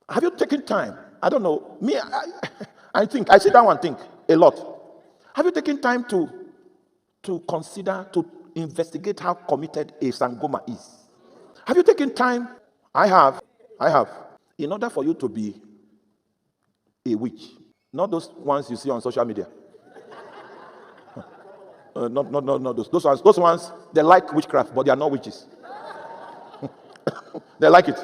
Have you taken time? I don't know. Me, I think, I sit down and think a lot. Have you taken time to consider, to investigate how committed a Sangoma is? Have you taken time? I have. In order for you to be a witch, not those ones you see on social media. Not those. Those ones, they like witchcraft, but they are not witches. They like it.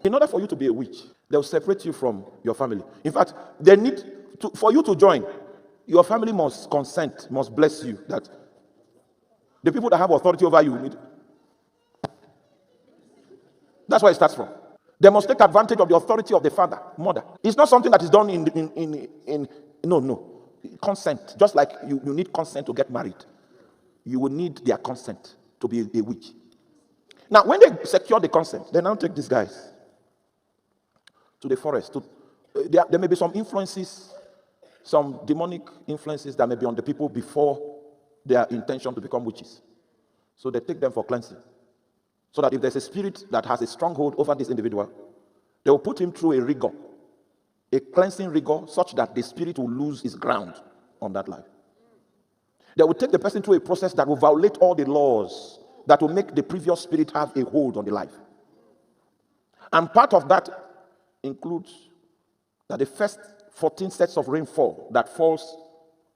In order for you to be a witch, they'll separate you from your family. In fact, they need for you to join, your family must consent, must bless you. That the people that have authority over you need. That's where it starts from. They must take advantage of the authority of the father, mother. It's not something that is done in no. Consent. Just like you need consent to get married. You will need their consent to be a witch. Now, when they secure the consent, they now take these guys to the forest. There may be some influences, some demonic influences that may be on the people before their intention to become witches. So they take them for cleansing. So that if there's a spirit that has a stronghold over this individual, they will put him through a rigor, a cleansing rigor, such that the spirit will lose its ground on that life. They will take the person through a process that will violate all the laws, that will make the previous spirit have a hold on the life. And part of that includes that the first 14 sets of rainfall that falls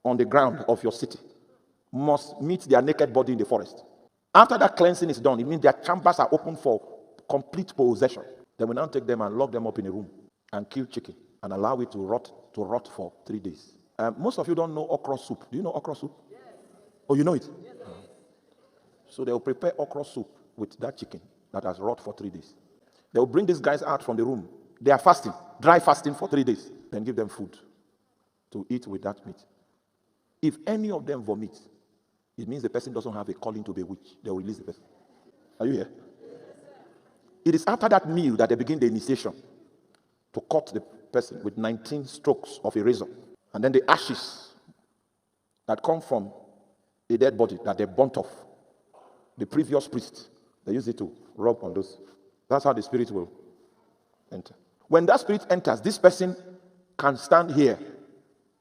on the ground of your city must meet their naked body in the forest. After that cleansing is done, it means their chambers are open for complete possession. They will now take them and lock them up in a room and kill chicken and allow it to rot for 3 days. Most of you don't know okra soup. Do you know okra soup? Yes. Oh, you know it? Yes. So they will prepare okra soup with that chicken that has rot for 3 days. They will bring these guys out from the room. They are fasting, dry fasting for 3 days. Then give them food to eat with that meat. If any of them vomit, it means the person doesn't have a calling to be a witch. They will release the person. Are you here? It is after that meal that they begin the initiation to cut the person with 19 strokes of a razor. And then the ashes that come from a dead body that they burnt off, the previous priest, they use it to rub on those. That's how the spirit will enter. When that spirit enters, this person can stand here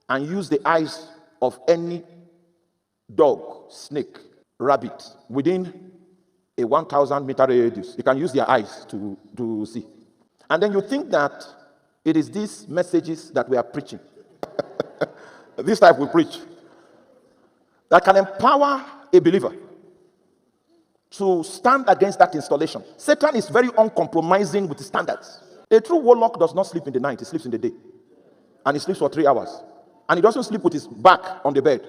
and use the eyes of any dog, snake, rabbit within a 1,000-meter radius. You can use their eyes to see. And then you think that it is these messages that we are preaching. This type we preach. That can empower a believer to stand against that installation. Satan is very uncompromising with his standards. A true warlock does not sleep in the night. He sleeps in the day. And he sleeps for 3 hours. And he doesn't sleep with his back on the bed.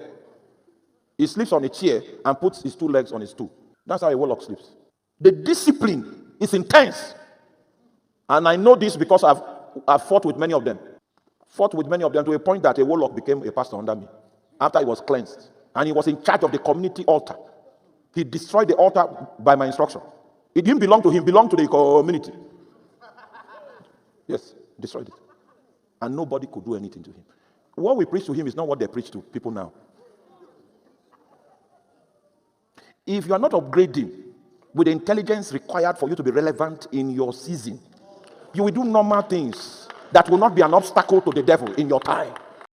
He sleeps on a chair and puts his 2 legs on his stool. That's how a warlock sleeps. The discipline is intense. And I know this because I've fought with many of them. Fought with many of them to a point that a warlock became a pastor under me. After he was cleansed. And he was in charge of the community altar. He destroyed the altar by my instruction. It didn't belong to him, it belonged to the community. Yes, destroyed it. And nobody could do anything to him. What we preach to him is not what they preach to people now. If you are not upgrading with the intelligence required for you to be relevant in your season, you will do normal things that will not be an obstacle to the devil in your time.